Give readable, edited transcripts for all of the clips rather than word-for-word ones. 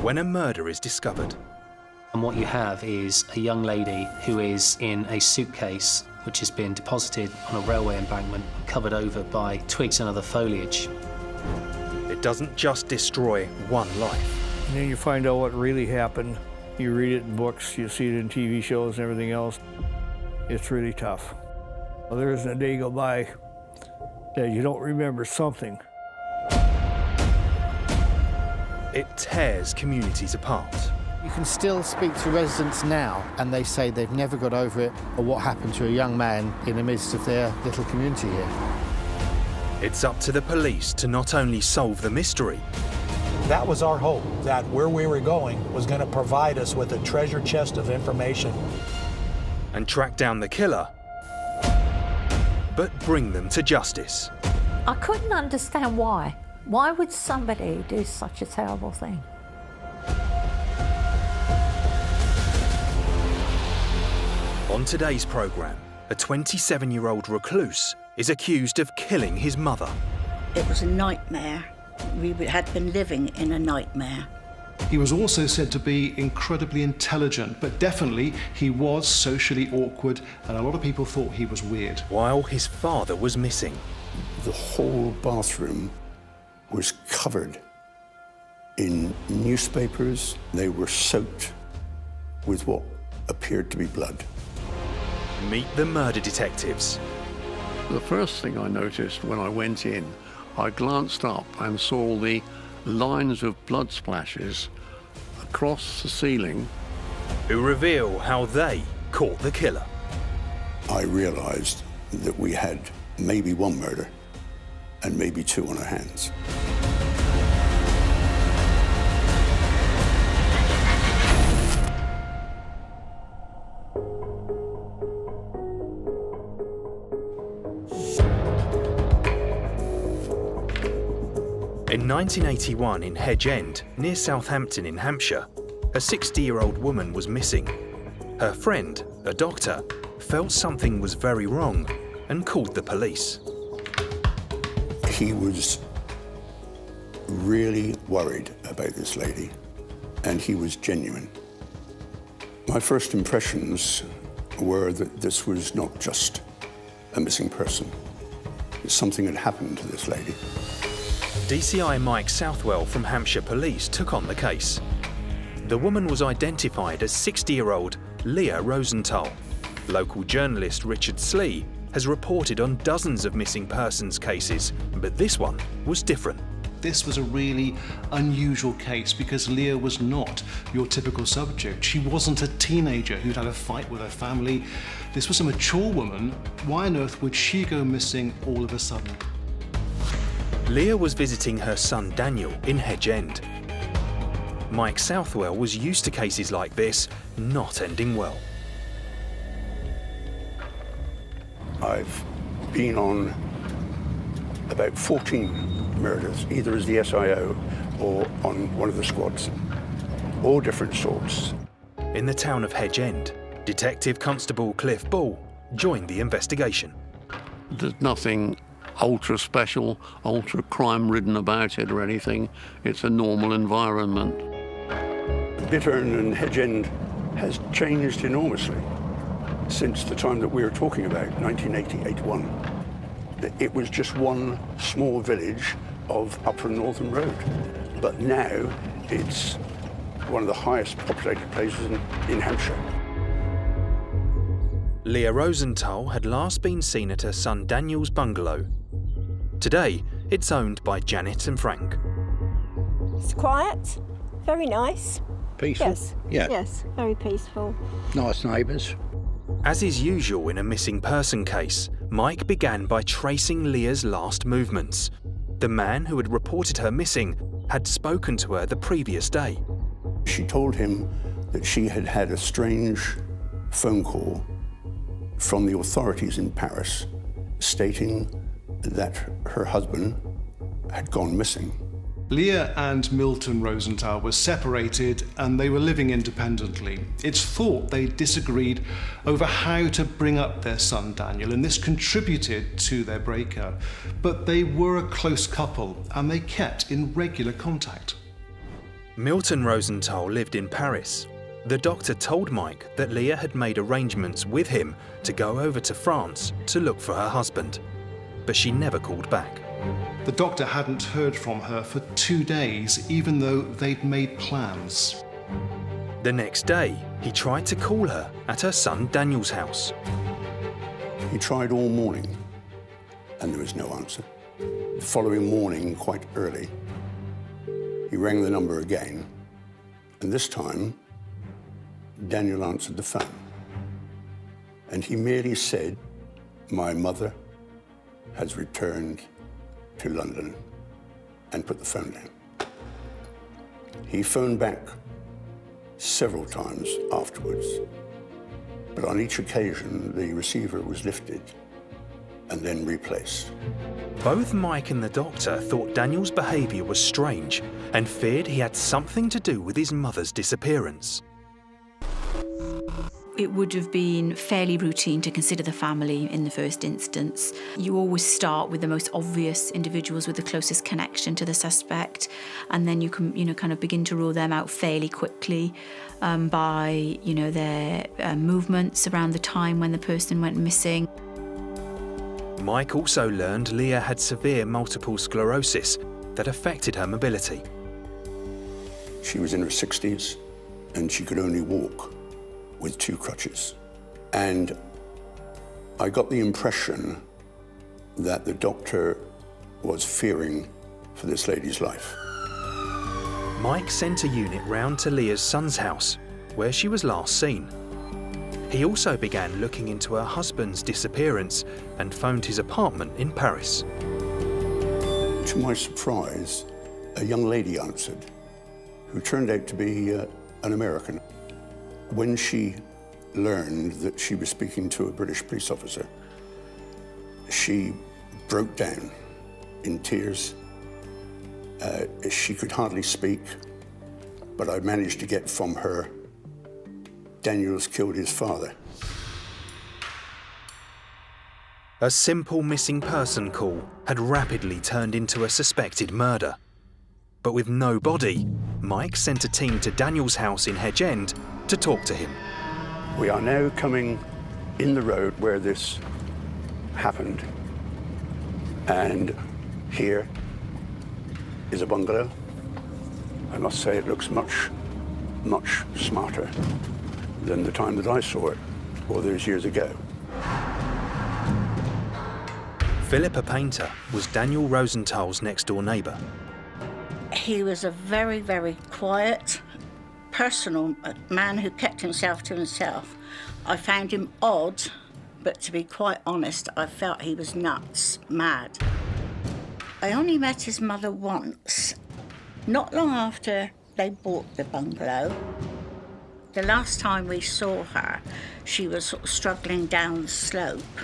when a murder is discovered. And what you have is a young lady who is in a suitcase which has been deposited on a railway embankment, covered over by twigs and other foliage. It doesn't just destroy one life. And then you find out what really happened. You read it in books, you see it in TV shows and everything else. It's really tough. Well, there isn't a day go by that you don't remember something. It tears communities apart. You can still speak to residents now and they say they've never got over it or what happened to a young man in the midst of their little community here. It's up to the police to not only solve the mystery. That was our hope, that where we were going was going to provide us with a treasure chest of information. And track down the killer, but bring them to justice. I couldn't understand why. Why would somebody do such a terrible thing? On today's programme, a 27-year-old recluse is accused of killing his mother. It was a nightmare. We had been living in a nightmare. He was also said to be incredibly intelligent, but definitely he was socially awkward, and a lot of people thought he was weird. While his father was missing. The whole bathroom was covered in newspapers. They were soaked with what appeared to be blood. Meet the murder detectives. The first thing I noticed when I went in, I glanced up and saw the lines of blood splashes across the ceiling. Who reveal how they caught the killer. I realized that we had maybe one murder and maybe two on our hands. In 1981 in Hedge End, near Southampton in Hampshire, a 60-year-old woman was missing. Her friend, a doctor, felt something was very wrong and called the police. He was really worried about this lady, and he was genuine. My first impressions were that this was not just a missing person. Something had happened to this lady. DCI Mike Southwell from Hampshire Police took on the case. The woman was identified as 60-year-old Leah Rosenthal. Local journalist Richard Slee has reported on dozens of missing persons cases, but this one was different. This was a really unusual case because Leah was not your typical subject. She wasn't a teenager who'd had a fight with her family. This was a mature woman. Why on earth would she go missing all of a sudden? Leah was visiting her son Daniel in Hedge End. Mike Southwell was used to cases like this not ending well. I've been on about 14 murders, either as the SIO or on one of the squads, all different sorts. In the town of Hedge End, Detective Constable Cliff Ball joined the investigation. There's nothing ultra special, ultra crime ridden about it or anything. It's a normal environment. Bittern and Hedge End has changed enormously since the time that we were talking about, 1980-81. It was just one small village of Upper Northern Road, but now it's one of the highest populated places in Hampshire. Leah Rosenthal had last been seen at her son Daniel's bungalow. Today, it's owned by Janet and Frank. It's quiet, very nice. Peaceful? Yes. Yeah. Yes, very peaceful. Nice neighbours. As is usual in a missing person case, Mike began by tracing Leah's last movements. The man who had reported her missing had spoken to her the previous day. She told him that she had had a strange phone call from the authorities in Paris stating that her husband had gone missing. Leah and Milton Rosenthal were separated and they were living independently. It's thought they disagreed over how to bring up their son Daniel, and this contributed to their breakup. But they were a close couple and they kept in regular contact. Milton Rosenthal lived in Paris. The doctor told Mike that Leah had made arrangements with him to go over to France to look for her husband, but she never called back. The doctor hadn't heard from her for 2 days, even though they'd made plans. The next day, he tried to call her at her son Daniel's house. He tried all morning, and there was no answer. The following morning, quite early, he rang the number again, and this time, Daniel answered the phone. And he merely said, "My mother has returned to London," and put the phone down. He phoned back several times afterwards, but on each occasion the receiver was lifted and then replaced. Both Mike and the doctor thought Daniel's behaviour was strange and feared he had something to do with his mother's disappearance. It would have been fairly routine to consider the family in the first instance. You always start with the most obvious individuals with the closest connection to the suspect, and then you can, kind of begin to rule them out fairly quickly by, their movements around the time when the person went missing. Mike also learned Leah had severe multiple sclerosis that affected her mobility. She was in her 60s, and she could only walk with 2 crutches. And I got the impression that the doctor was fearing for this lady's life. Mike sent a unit round to Leah's son's house, where she was last seen. He also began looking into her husband's disappearance and phoned his apartment in Paris. To my surprise, a young lady answered, who turned out to be an American. When she learned that she was speaking to a British police officer, she broke down in tears. She could hardly speak, but I managed to get from her, "Daniel's killed his father." A simple missing person call had rapidly turned into a suspected murder. But with no body, Mike sent a team to Daniel's house in Hedge End to talk to him. We are now coming in the road where this happened. And here is a bungalow. I must say it looks much, much smarter than the time that I saw it all those years ago. Philip, a painter, was Daniel Rosenthal's next-door neighbour. He was a very, very quiet, personal man who kept himself to himself. I found him odd, but to be quite honest, I felt he was nuts, mad. I only met his mother once, not long after they bought the bungalow. The last time we saw her, she was sort of struggling down the slope.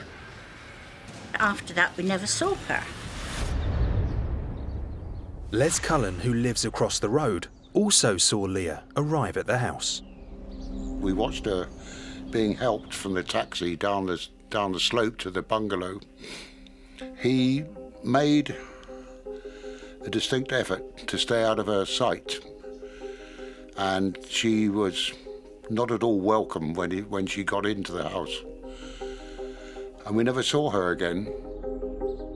After that, we never saw her. Les Cullen, who lives across the road, also saw Leah arrive at the house. We watched her being helped from the taxi down the slope to the bungalow. He made a distinct effort to stay out of her sight, and she was not at all welcome when she got into the house. And we never saw her again.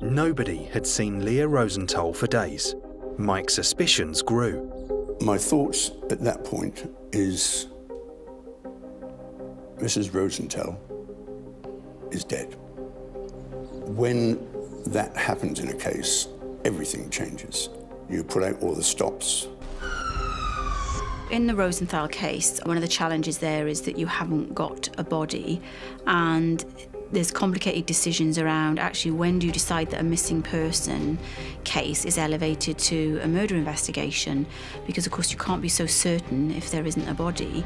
Nobody had seen Leah Rosenthal for days. Mike's suspicions grew. My thoughts at that point is Mrs. Rosenthal is dead. When that happens in a case, everything changes. You pull out all the stops. In the Rosenthal case, one of the challenges there is that you haven't got a body, and there's complicated decisions around actually when do you decide that a missing person case is elevated to a murder investigation, because of course you can't be so certain if there isn't a body.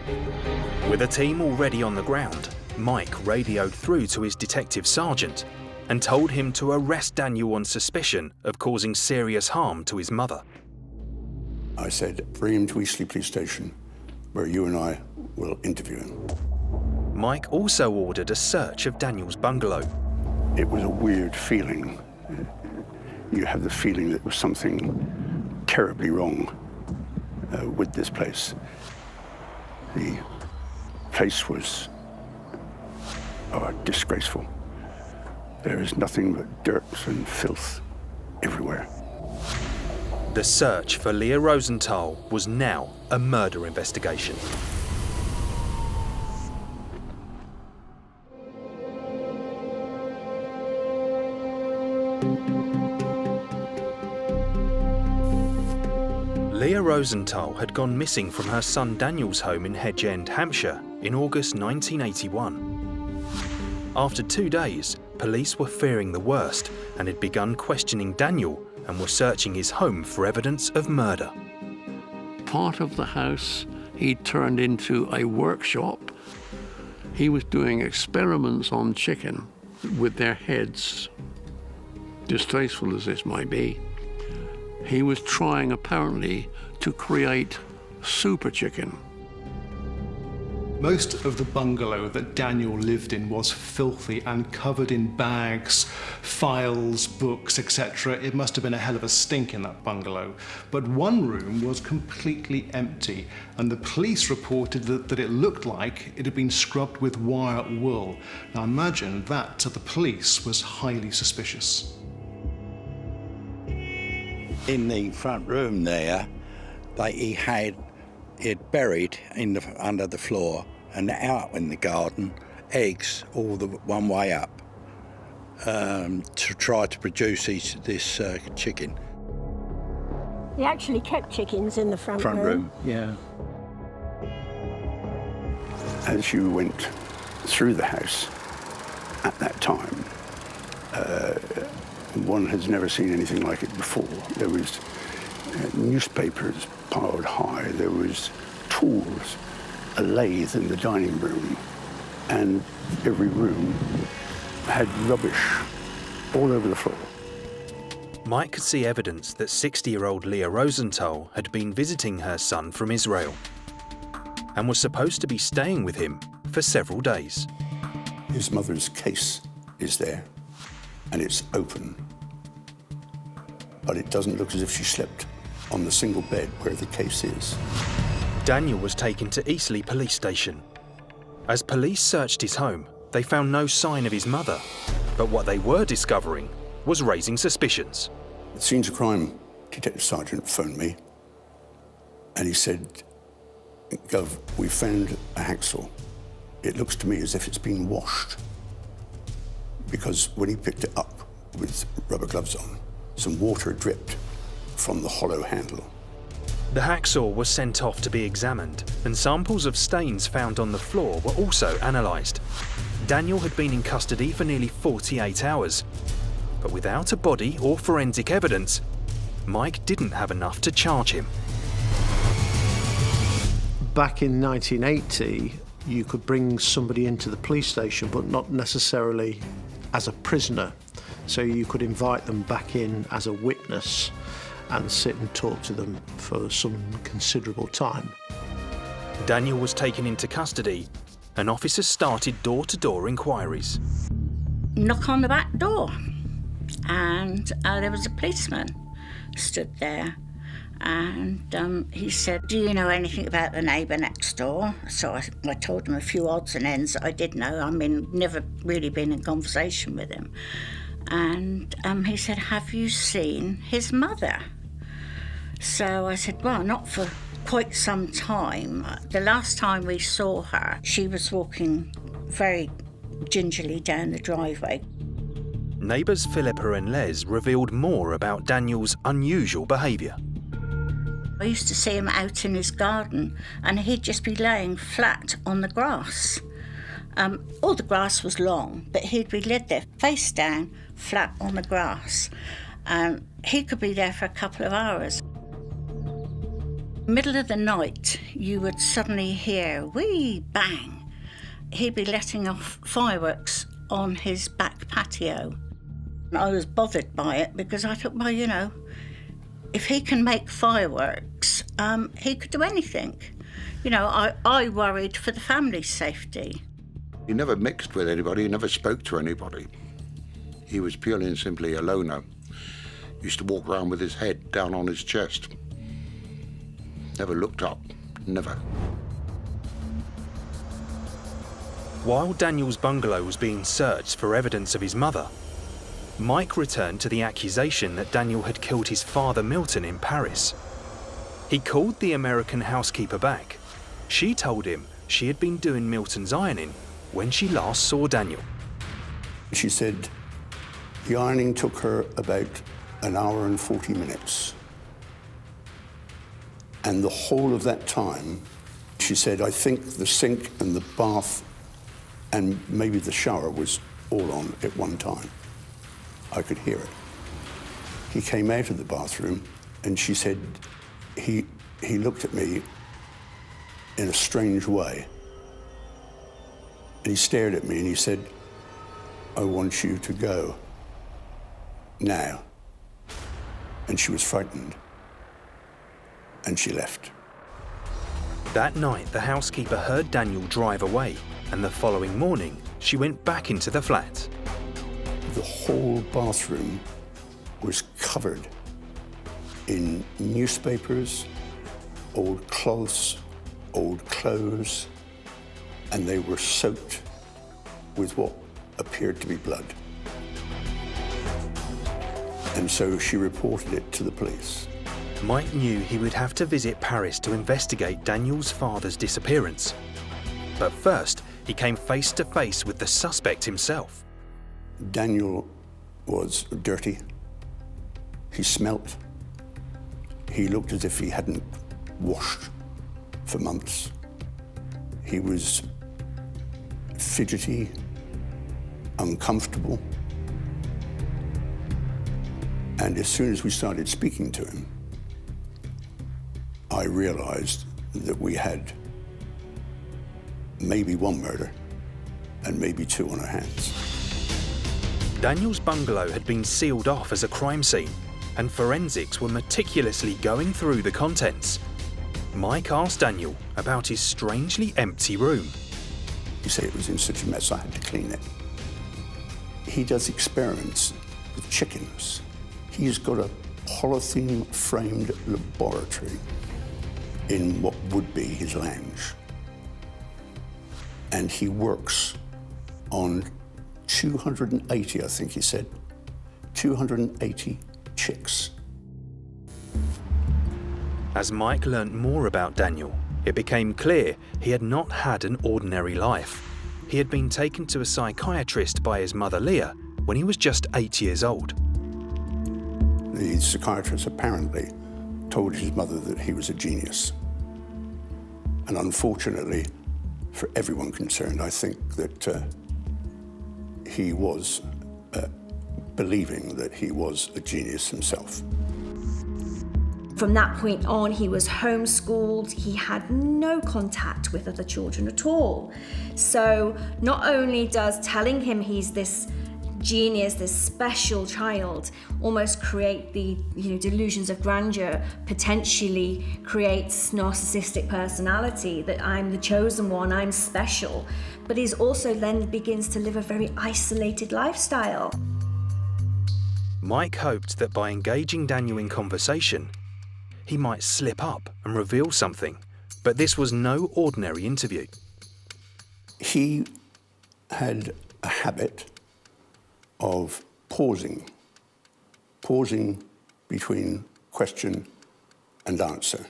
With a team already on the ground, Mike radioed through to his detective sergeant and told him to arrest Daniel on suspicion of causing serious harm to his mother. I said, bring him to Eastleigh Police Station, where you and I will interview him. Mike also ordered a search of Daniel's bungalow. It was a weird feeling. You have the feeling that there was something terribly wrong. with this place. The place was disgraceful. There is nothing but dirt and filth everywhere. The search for Leah Rosenthal was now a murder investigation. Leah Rosenthal had gone missing from her son Daniel's home in Hedge End, Hampshire, in August 1981. After 2 days, police were fearing the worst and had begun questioning Daniel and were searching his home for evidence of murder. Part of the house he'd turned into a workshop. He was doing experiments on chicken with their heads, distasteful as this might be. He was trying, apparently, to create super chicken. Most of the bungalow that Daniel lived in was filthy and covered in bags, files, books, etc. It must have been a hell of a stink in that bungalow. But one room was completely empty, and the police reported that it looked like it had been scrubbed with wire wool. Now imagine that to the police was highly suspicious. In the front room there, he had buried under the floor and out in the garden eggs all the one way up to try to produce this chicken. He actually kept chickens in the front room. Yeah. As you went through the house at that time, one has never seen anything like it before. There was newspapers piled high, there was tools, a lathe in the dining room, and every room had rubbish all over the floor. Mike could see evidence that 60-year-old Leah Rosenthal had been visiting her son from Israel and was supposed to be staying with him for several days. His mother's case is there, and it's open, but it doesn't look as if she slept on the single bed where the case is. Daniel was taken to Eastleigh Police Station. As police searched his home, they found no sign of his mother, but what they were discovering was raising suspicions. The Scenes of Crime Detective Sergeant phoned me, and he said, "Gov, we found a hacksaw. It looks to me as if it's been washed, because when he picked it up with rubber gloves on, some water dripped from the hollow handle." The hacksaw was sent off to be examined, and samples of stains found on the floor were also analysed. Daniel had been in custody for nearly 48 hours, but without a body or forensic evidence, Mike didn't have enough to charge him. Back in 1980, you could bring somebody into the police station, but not necessarily as a prisoner. So you could invite them back in as a witness and sit and talk to them for some considerable time. Daniel was taken into custody, and officers started door-to-door inquiries. Knock on the back door, and there was a policeman stood there, and he said, "Do you know anything about the neighbour next door?" So I told him a few odds and ends that I did know. I mean, never really been in conversation with him. And he said, "Have you seen his mother?" So I said, "Well, not for quite some time. The last time we saw her, she was walking very gingerly down the driveway." Neighbours Philippa and Les revealed more about Daniel's unusual behaviour. I used to see him out in his garden, and he'd just be laying flat on the grass. All the grass was long, but he'd be laid there face down, flat on the grass. He could be there for a couple of hours. Middle of the night, you would suddenly hear, wee, bang. He'd be letting off fireworks on his back patio. I was bothered by it because I thought, well, you know, if he can make fireworks, he could do anything. You know, I worried for the family's safety. He never mixed with anybody, he never spoke to anybody. He was purely and simply a loner. He used to walk around with his head down on his chest. Never looked up, never. While Daniel's bungalow was being searched for evidence of his mother, Mike returned to the accusation that Daniel had killed his father Milton in Paris. He called the American housekeeper back. She told him she had been doing Milton's ironing when she last saw Daniel. She said the ironing took her about an hour and 40 minutes. And the whole of that time, she said, I think the sink and the bath and maybe the shower was all on at one time. I could hear it. He came out of the bathroom and she said he looked at me in a strange way. And he stared at me and he said, I want you to go now. And she was frightened. And she left. That night, the housekeeper heard Daniel drive away, and the following morning, she went back into the flat. The whole bathroom was covered in newspapers, old cloths, old clothes, and they were soaked with what appeared to be blood. And so she reported it to the police. Mike knew he would have to visit Paris to investigate Daniel's father's disappearance. But first, he came face to face with the suspect himself. Daniel was dirty. He smelt. He looked as if he hadn't washed for months. He was fidgety, uncomfortable. And as soon as we started speaking to him, I realized that we had maybe one murder and maybe two on our hands. Daniel's bungalow had been sealed off as a crime scene, and forensics were meticulously going through the contents. Mike asked Daniel about his strangely empty room. He said it was in such a mess I had to clean it. He does experiments with chickens. He's got a polythene-framed laboratory in what would be his lounge. And he works on 280, I think he said, 280 chicks. As Mike learnt more about Daniel, it became clear he had not had an ordinary life. He had been taken to a psychiatrist by his mother Leah when he was just 8 years old. The psychiatrist apparently told his mother that he was a genius. And unfortunately, for everyone concerned, I think that he was believing that he was a genius himself. From that point on, he was homeschooled. He had no contact with other children at all. So not only does telling him he's this genius, this special child, almost create the delusions of grandeur, potentially creates narcissistic personality, that I'm the chosen one, I'm special, but he's also then begins to live a very isolated lifestyle. Mike hoped that by engaging Daniel in conversation, he might slip up and reveal something, but this was no ordinary interview. He had a habit of pausing between question and answer.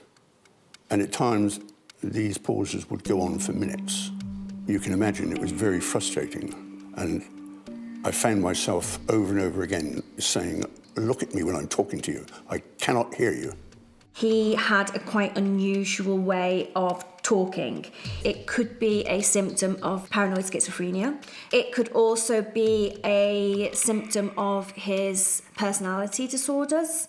And at times, these pauses would go on for minutes. You can imagine it was very frustrating. And I found myself over and over again saying, look at me when I'm talking to you. I cannot hear you. He had a quite unusual way of talking. It could be a symptom of paranoid schizophrenia. It could also be a symptom of his personality disorders.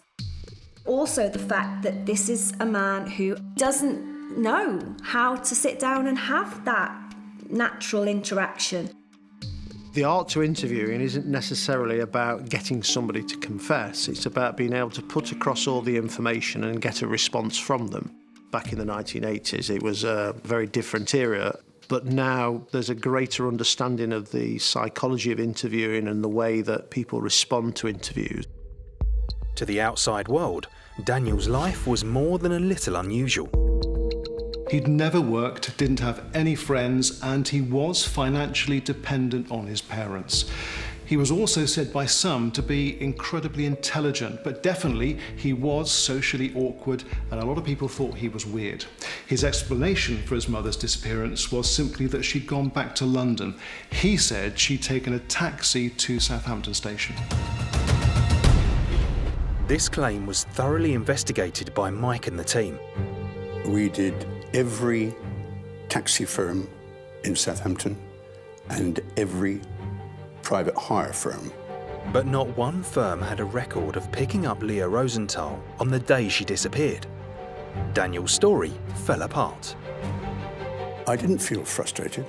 Also, the fact that this is a man who doesn't know how to sit down and have that natural interaction. The art to interviewing isn't necessarily about getting somebody to confess. It's about being able to put across all the information and get a response from them. Back in the 1980s, it was a very different era, but now there's a greater understanding of the psychology of interviewing and the way that people respond to interviews. To the outside world, Daniel's life was more than a little unusual. He'd never worked, didn't have any friends, and he was financially dependent on his parents. He was also said by some to be incredibly intelligent, but definitely he was socially awkward, and a lot of people thought he was weird. His explanation for his mother's disappearance was simply that she'd gone back to London. He said she'd taken a taxi to Southampton station. This claim was thoroughly investigated by Mike and the team. We did every taxi firm in Southampton and every private hire firm. But not one firm had a record of picking up Leah Rosenthal on the day she disappeared. Daniel's story fell apart. I didn't feel frustrated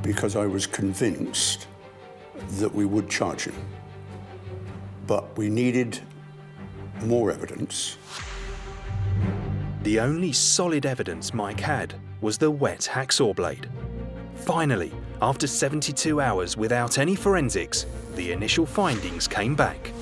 because I was convinced that we would charge him. But we needed more evidence. The only solid evidence Mike had was the wet hacksaw blade. Finally, after 72 hours without any forensics, the initial findings came back.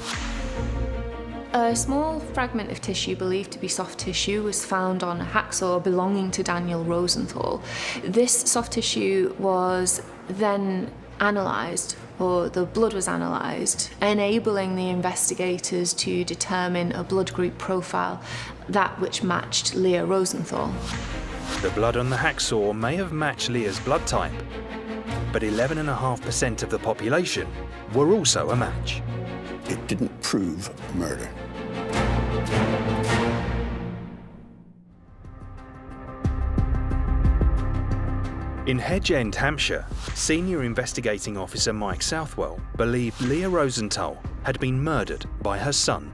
A small fragment of tissue believed to be soft tissue was found on a hacksaw belonging to Daniel Rosenthal. This soft tissue was then analysed, or the blood was analysed, enabling the investigators to determine a blood group profile, that which matched Leah Rosenthal. The blood on the hacksaw may have matched Leah's blood type, but 11.5% of the population were also a match. It didn't prove murder. In Hedge End, Hampshire, Senior Investigating Officer Mike Southwell believed Leah Rosenthal had been murdered by her son,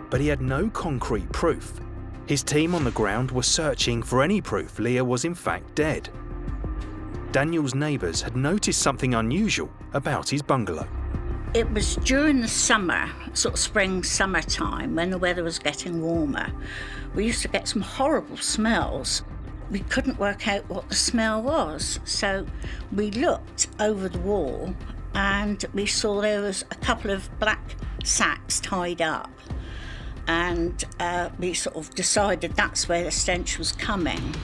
but he had no concrete proof. His team on the ground were searching for any proof Leah was in fact dead. Daniel's neighbours had noticed something unusual about his bungalow. It was during the summer, sort of spring, summertime, when the weather was getting warmer. We used to get some horrible smells. We couldn't work out what the smell was, so we looked over the wall and we saw there was a couple of black sacks tied up, and we sort of decided that's where the stench was coming.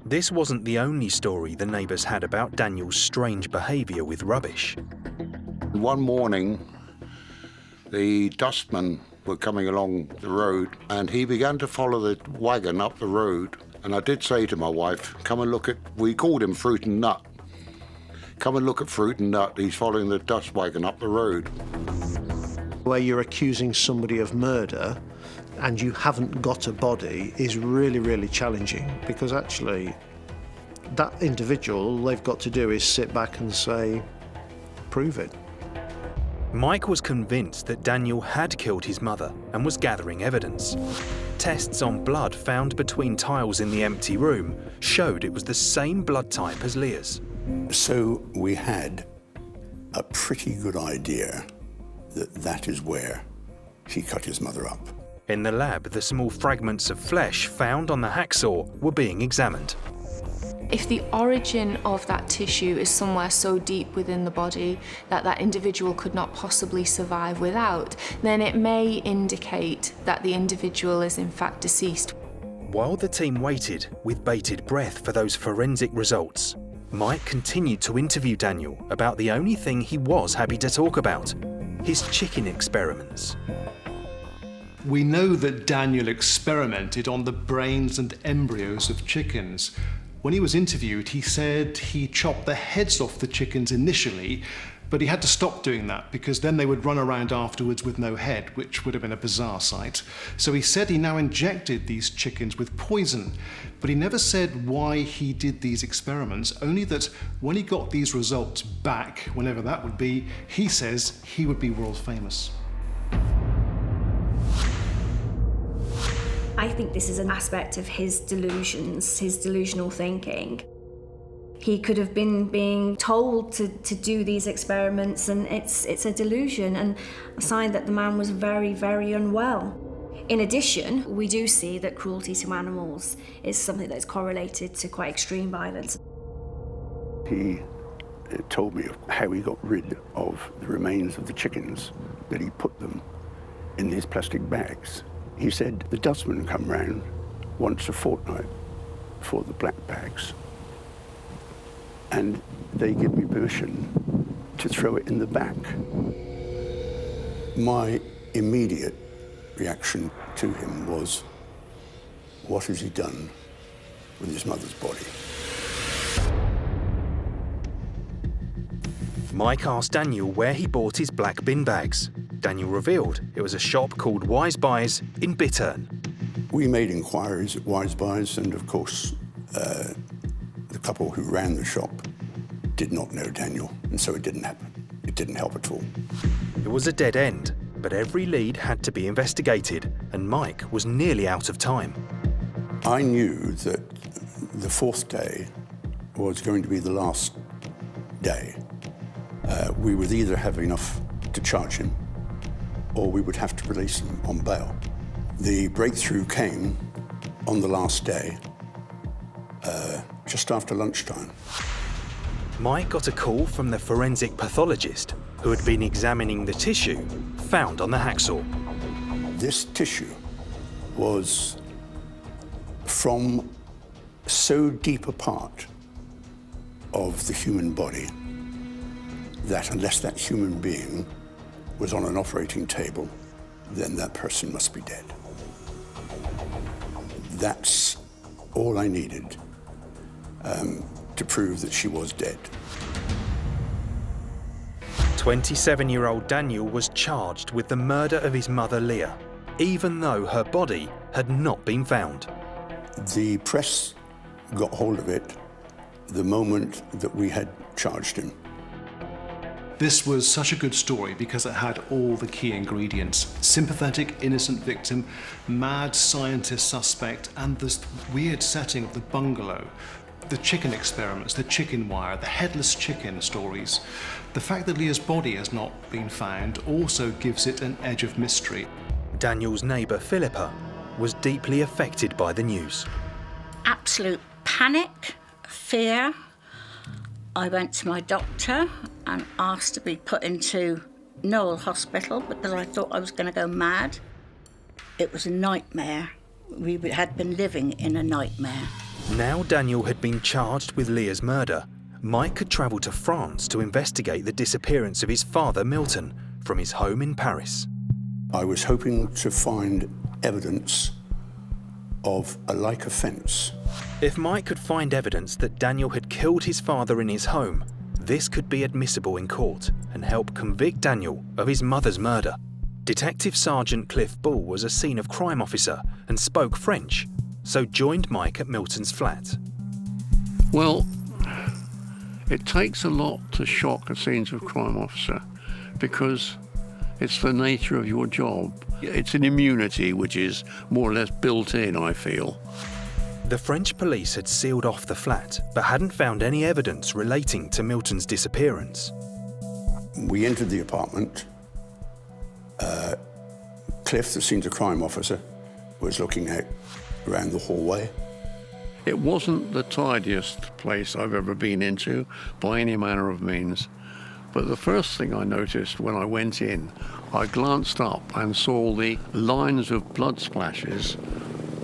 This wasn't the only story the neighbours had about Daniel's strange behaviour with rubbish. One morning, the dustmen were coming along the road and he began to follow the wagon up the road. And I did say to my wife, come and look at, we called him Fruit and Nut. Come and look at Fruit and Nut, he's following the dust wagon up the road. Where you're accusing somebody of murder and you haven't got a body is really, really challenging, because actually that individual, all they've got to do is sit back and say, prove it. Mike was convinced that Daniel had killed his mother and was gathering evidence. Tests on blood found between tiles in the empty room showed it was the same blood type as Leah's. So we had a pretty good idea that that is where he cut his mother up. In the lab, the small fragments of flesh found on the hacksaw were being examined. If the origin of that tissue is somewhere so deep within the body that that individual could not possibly survive without, then it may indicate that the individual is in fact deceased. While the team waited with bated breath for those forensic results, Mike continued to interview Daniel about the only thing he was happy to talk about, his chicken experiments. We know that Daniel experimented on the brains and embryos of chickens. When he was interviewed, he said he chopped the heads off the chickens initially, but he had to stop doing that because then they would run around afterwards with no head, which would have been a bizarre sight. So he said he now injected these chickens with poison, but he never said why he did these experiments, only that when he got these results back, whenever that would be, he says he would be world famous. I think this is an aspect of his delusions, his delusional thinking. He could have been being told to do these experiments, and it's a delusion and a sign that the man was very, very unwell. In addition, we do see that cruelty to animals is something that's correlated to quite extreme violence. He told me of how he got rid of the remains of the chickens, that he put them in these plastic bags. He said the dustmen come round once a fortnight for the black bags. And they give me permission to throw it in the back. My immediate reaction to him was, what has he done with his mother's body? Mike asked Daniel where he bought his black bin bags. Daniel revealed it was a shop called Wise Buys in Bittern. We made inquiries at Wise Buys, and of course, the couple who ran the shop did not know Daniel, and so it didn't happen. It didn't help at all. It was a dead end, but every lead had to be investigated, and Mike was nearly out of time. I knew that the fourth day was going to be the last day. We would either have enough to charge him, or we would have to release him on bail. The breakthrough came on the last day, just after lunchtime. Mike got a call from the forensic pathologist who had been examining the tissue found on the hacksaw. This tissue was from so deep a part of the human body that unless that human being was on an operating table, then that person must be dead. That's all I needed to prove that she was dead. 27-year-old Daniel was charged with the murder of his mother Leah, even though her body had not been found. The press got hold of it the moment that we had charged him. This was such a good story because it had all the key ingredients. Sympathetic, innocent victim, mad scientist suspect, and this weird setting of the bungalow. The chicken experiments, the chicken wire, the headless chicken stories. The fact that Leah's body has not been found also gives it an edge of mystery. Daniel's neighbour Philippa was deeply affected by the news. Absolute panic, fear. I went to my doctor and asked to be put into Noel Hospital because I thought I was going to go mad. It was a nightmare. We had been living in a nightmare. Now Daniel had been charged with Leah's murder, Mike could travel to France to investigate the disappearance of his father Milton from his home in Paris. I was hoping to find evidence of a like offence. If Mike could find evidence that Daniel had killed his father in his home, this could be admissible in court and help convict Daniel of his mother's murder. Detective Sergeant Cliff Ball was a scene of crime officer and spoke French, so joined Mike at Milton's flat. Well, it takes a lot to shock a scenes of crime officer because it's the nature of your job. It's an immunity which is more or less built in, I feel. The French police had sealed off the flat, but hadn't found any evidence relating to Milton's disappearance. We entered the apartment. Cliff, the scenes of crime officer, was looking out around the hallway. It wasn't the tidiest place I've ever been into by any manner of means. But the first thing I noticed when I went in, I glanced up and saw the lines of blood splashes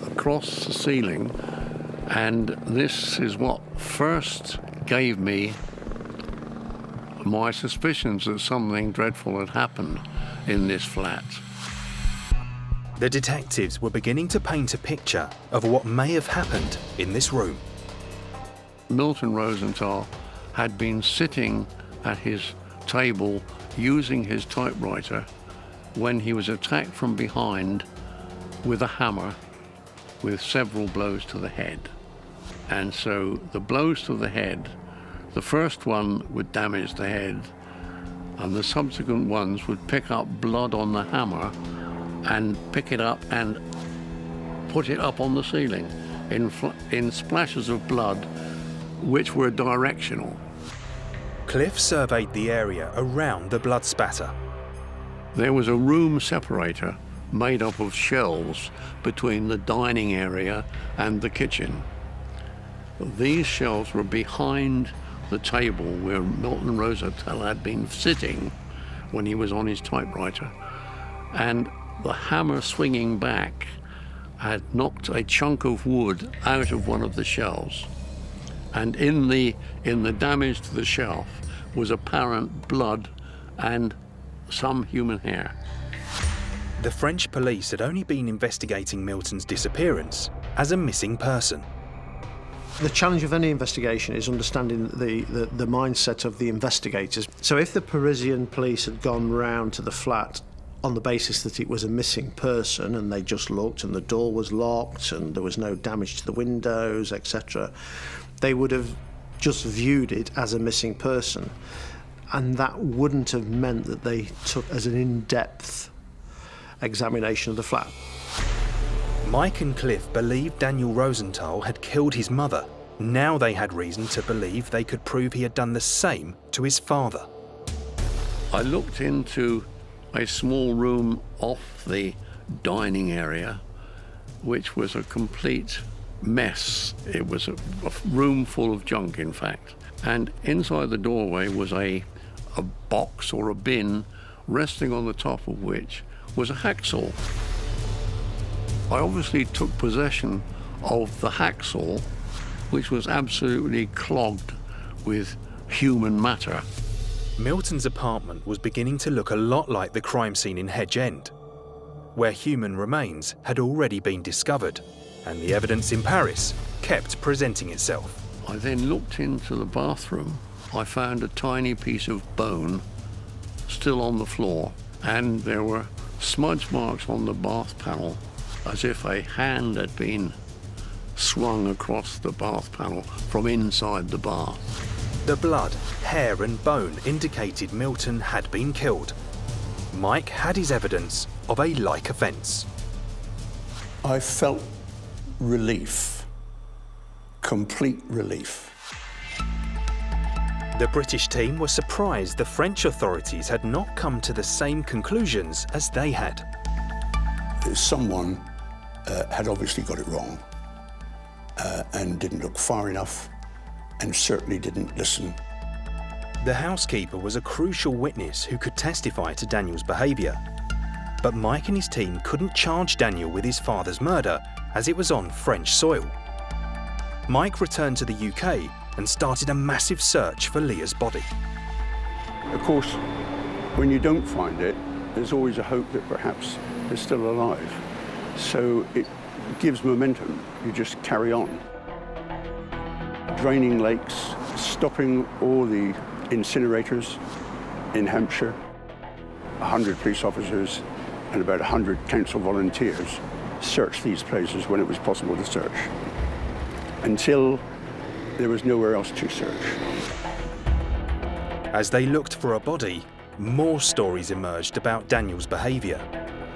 across the ceiling, and this is what first gave me my suspicions that something dreadful had happened in this flat. The detectives were beginning to paint a picture of what may have happened in this room. Milton Rosenthal had been sitting at his table using his typewriter when he was attacked from behind with a hammer with several blows to the head. And so the blows to the head, the first one would damage the head, and the subsequent ones would pick up blood on the hammer and pick it up and put it up on the ceiling in splashes of blood which were directional. Cliff surveyed the area around the blood spatter. There was a room separator made up of shelves between the dining area and the kitchen. These shelves were behind the table where Milton Rosenthal had been sitting when he was on his typewriter, and the hammer swinging back had knocked a chunk of wood out of one of the shelves, and in the damage to the shelf was apparent blood and some human hair. The French police had only been investigating Milton's disappearance as a missing person. The challenge of any investigation is understanding the mindset of the investigators. So if the Parisian police had gone round to the flat on the basis that it was a missing person and they just looked and the door was locked and there was no damage to the windows, etc., they would have just viewed it as a missing person. And that wouldn't have meant that they took as an in-depth examination of the flat. Mike and Cliff believed Daniel Rosenthal had killed his mother. Now they had reason to believe they could prove he had done the same to his father. I looked into a small room off the dining area, which was a complete mess. It was a room full of junk, in fact. And inside the doorway was a box or a bin, resting on the top of which was a hacksaw. I obviously took possession of the hacksaw, which was absolutely clogged with human matter. Milton's apartment was beginning to look a lot like the crime scene in Hedge End, where human remains had already been discovered, and the evidence in Paris kept presenting itself. I then looked into the bathroom. I found a tiny piece of bone still on the floor, and there were smudge marks on the bath panel as if a hand had been swung across the bath panel from inside the bath. The blood, hair and bone indicated Milton had been killed. Mike had his evidence of a like offence. I felt relief, complete relief. The British team were surprised the French authorities had not come to the same conclusions as they had. Someone had obviously got it wrong and didn't look far enough and certainly didn't listen. The housekeeper was a crucial witness who could testify to Daniel's behaviour. But Mike and his team couldn't charge Daniel with his father's murder as it was on French soil. Mike returned to the UK and started a massive search for Leah's body. Of course, when you don't find it, there's always a hope that perhaps it's still alive. So it gives momentum. You just carry on. Draining lakes, stopping all the incinerators in Hampshire, 100 police officers and about 100 council volunteers searched these places when it was possible to search, until there was nowhere else to search. As they looked for a body, more stories emerged about Daniel's behaviour.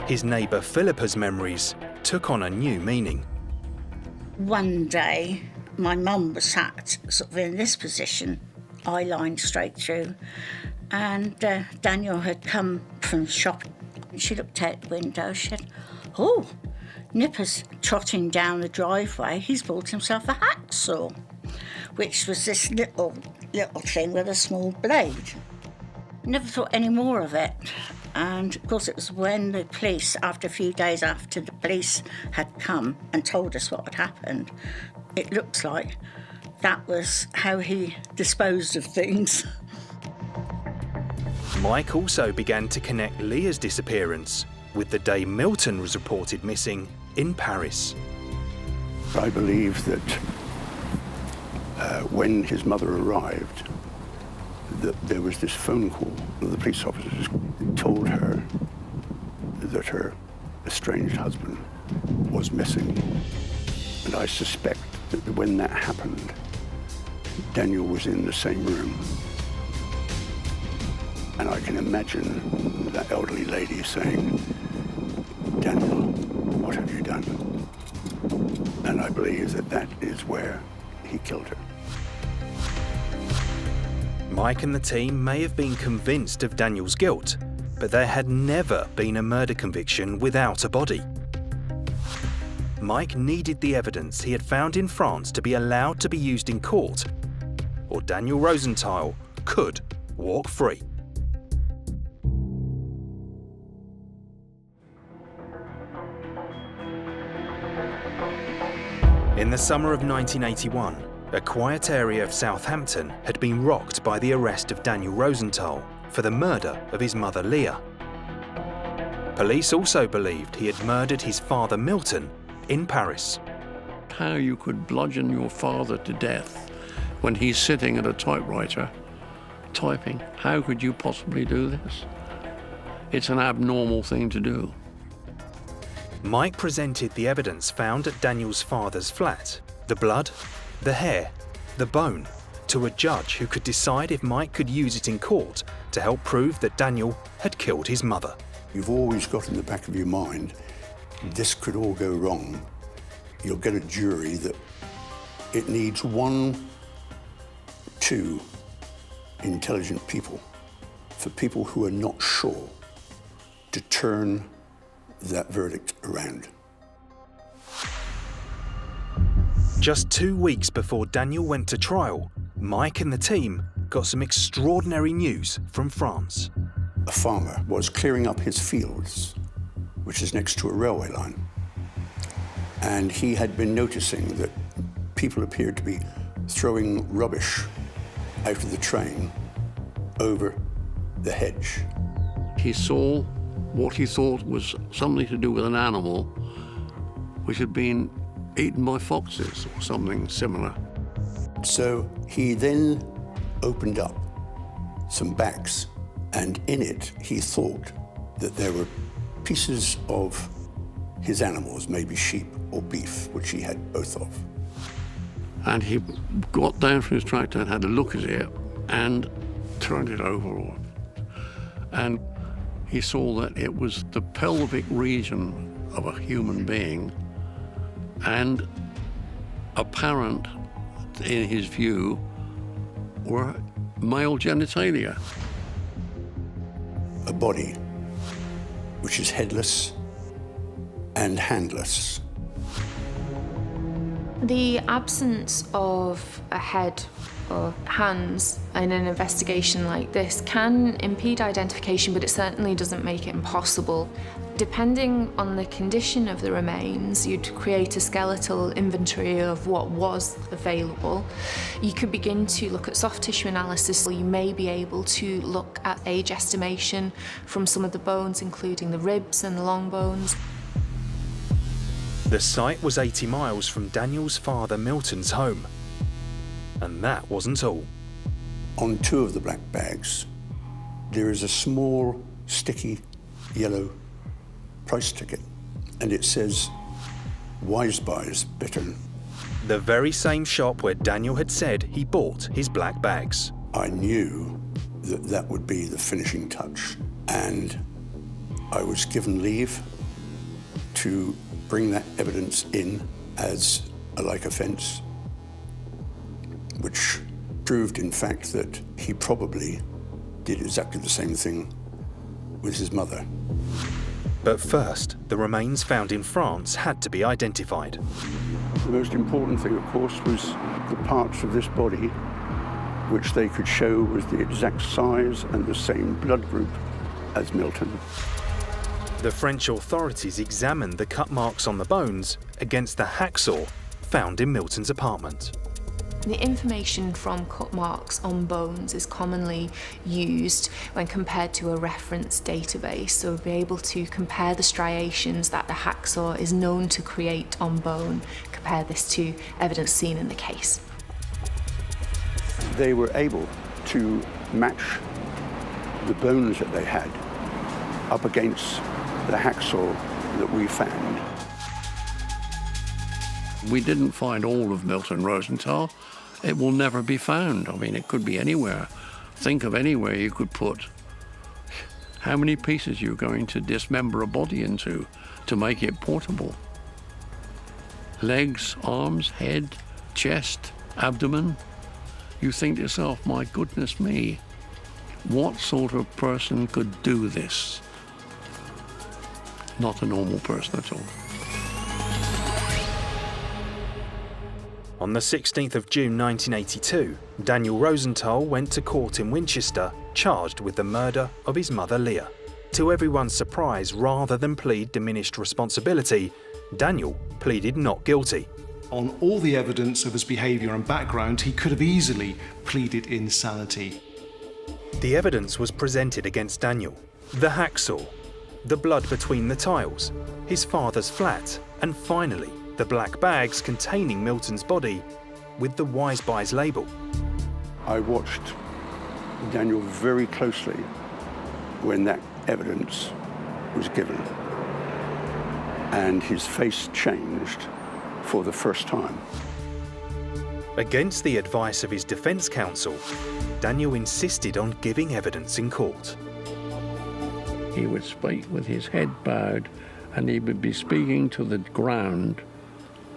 His neighbour Philippa's memories took on a new meaning. One day, my mum was sat sort of in this position, eye line straight through, and Daniel had come from shopping. She looked out the window, she said, "Oh, Nipper's trotting down the driveway, he's bought himself a hacksaw," which was this little thing with a small blade. Never thought any more of it. And of course it was when the police, after a few days after the police had come and told us what had happened, it looks like that was how he disposed of things. Mike also began to connect Leah's disappearance with the day Milton was reported missing in Paris. I believe that when his mother arrived, that there was this phone call. The police officers told her that her estranged husband was missing. And I suspect that when that happened, Daniel was in the same room. And I can imagine that elderly lady saying, "Daniel, what have you done?" And I believe that that is where he killed her. Mike and the team may have been convinced of Daniel's guilt, but there had never been a murder conviction without a body. Mike needed the evidence he had found in France to be allowed to be used in court, or Daniel Rosenthal could walk free. In the summer of 1981, a quiet area of Southampton had been rocked by the arrest of Daniel Rosenthal for the murder of his mother Leah. Police also believed he had murdered his father Milton in Paris. How you could bludgeon your father to death when he's sitting at a typewriter typing, how could you possibly do this? It's an abnormal thing to do. Mike presented the evidence found at Daniel's father's flat, the blood, the hair, the bone, to a judge who could decide if Mike could use it in court to help prove that Daniel had killed his mother. You've always got in the back of your mind, this could all go wrong. You'll get a jury that it needs 1, 2 intelligent people, for people who are not sure, to turn that verdict around. Just 2 weeks before Daniel went to trial, Mike and the team got some extraordinary news from France. A farmer was clearing up his fields, which is next to a railway line. And he had been noticing that people appeared to be throwing rubbish out of the train over the hedge. He saw what he thought was something to do with an animal which had been eaten by foxes or something similar. So he then opened up some bags, and in it he thought that there were pieces of his animals, maybe sheep or beef, which he had both of. And he got down from his tractor and had a look at it and turned it over. And he saw that it was the pelvic region of a human being, and apparent in his view were male genitalia. A body which is headless and handless. The absence of a head or hands in an investigation like this can impede identification, but it certainly doesn't make it impossible. Depending on the condition of the remains, you'd create a skeletal inventory of what was available. You could begin to look at soft tissue analysis. You may be able to look at age estimation from some of the bones, including the ribs and the long bones. The site was 80 miles from Daniel's father Milton's home. And that wasn't all. On 2 of the black bags, there is a small, sticky, yellow price ticket, and it says, Wise Buys Bittern. The very same shop where Daniel had said he bought his black bags. I knew that that would be the finishing touch, and I was given leave to bring that evidence in as a like offence, which proved, in fact, that he probably did exactly the same thing with his mother. But first, the remains found in France had to be identified. The most important thing, of course, was the parts of this body which they could show was the exact size and the same blood group as Milton. The French authorities examined the cut marks on the bones against the hacksaw found in Milton's apartment. The information from cut marks on bones is commonly used when compared to a reference database, so we'll be able to compare the striations that the hacksaw is known to create on bone, compare this to evidence seen in the case. They were able to match the bones that they had up against the hacksaw that we found. We didn't find all of Milton Rosenthal. It will never be found. I mean, it could be anywhere. Think of anywhere you could put how many pieces you're going to dismember a body into to make it portable. Legs, arms, head, chest, abdomen. You think to yourself, my goodness me, what sort of person could do this? Not a normal person at all. On the 16th of June 1982, Daniel Rosenthal went to court in Winchester, charged with the murder of his mother Leah. To everyone's surprise, rather than plead diminished responsibility, Daniel pleaded not guilty. on all the evidence of his behaviour and background, he could have easily pleaded insanity. The evidence was presented against Daniel. The hacksaw, the blood between the tiles, his father's flat, and finally, the black bags containing Milton's body with the Wise Buys label. I watched Daniel very closely when that evidence was given, and his face changed for the first time. Against the advice of his defence counsel, Daniel insisted on giving evidence in court. He would speak with his head bowed, and he would be speaking to the ground,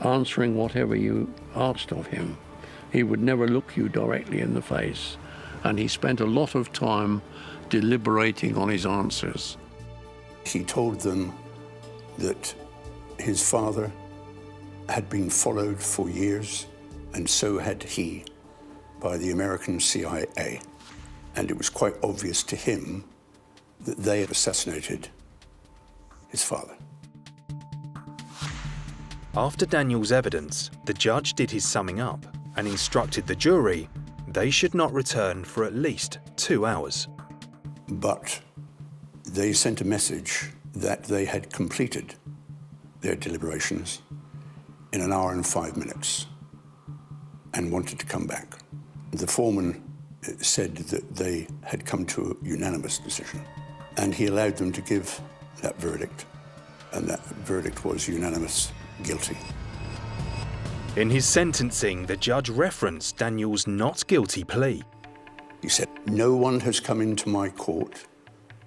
answering whatever you asked of him. He would never look you directly in the face, and he spent a lot of time deliberating on his answers. He told them that his father had been followed for years, and so had he, by the American CIA. And it was quite obvious to him that they had assassinated his father. After Daniel's evidence, the judge did his summing up and instructed the jury they should not return for at least 2 hours. But they sent a message that they had completed their deliberations in 1 hour and 5 minutes and wanted to come back. The foreman said that they had come to a unanimous decision, and he allowed them to give that verdict, and that verdict was unanimous guilty. In his sentencing, the judge referenced Daniel's not guilty plea. He said, "No one has come into my court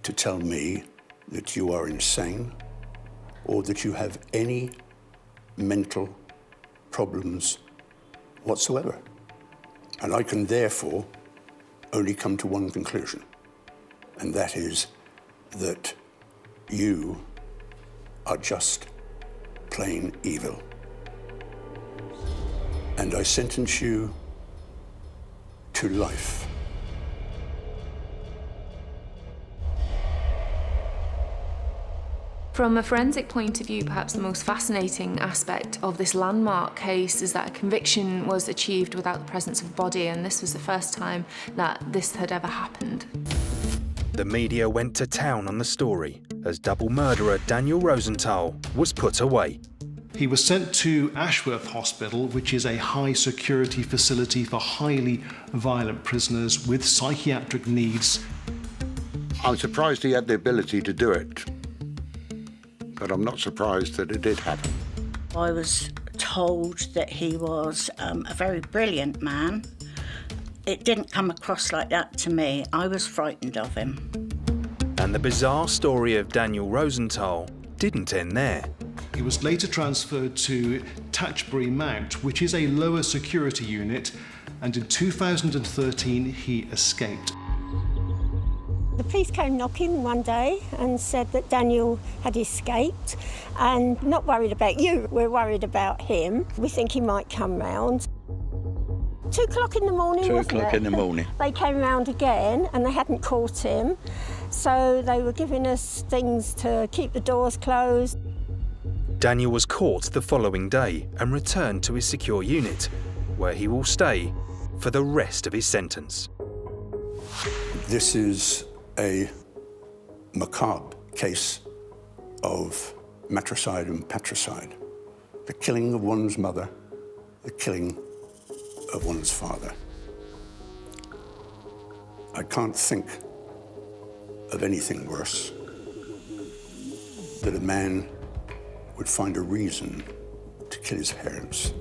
to tell me that you are insane or that you have any mental problems whatsoever. And I can therefore only come to one conclusion, and that is that you are just plain evil. And I sentence you to life." From a forensic point of view, perhaps the most fascinating aspect of this landmark case is that a conviction was achieved without the presence of a body, and this was the first time that this had ever happened. The media went to town on the story as double murderer Daniel Rosenthal was put away. He was sent to Ashworth Hospital, which is a high-security facility for highly violent prisoners with psychiatric needs. I'm surprised he had the ability to do it, but I'm not surprised that it did happen. I was told that he was a very brilliant man. It didn't come across like that to me. I was frightened of him. And the bizarre story of Daniel Rosenthal didn't end there. He was later transferred to Tatchbury Mount, which is a lower security unit, and in 2013 he escaped. The police came knocking one day and said that Daniel had escaped, and not worried about you, we're worried about him. We think he might come round. 2 o'clock in the morning, 2 wasn't o'clock it? in the morning. They came round again and they hadn't caught him, so they were giving us things to keep the doors closed. Daniel was caught the following day and returned to his secure unit, where he will stay for the rest of his sentence. This is a macabre case of matricide and patricide. The killing of one's mother, the killing of one's father. I can't think of anything worse, that a man would find a reason to kill his parents.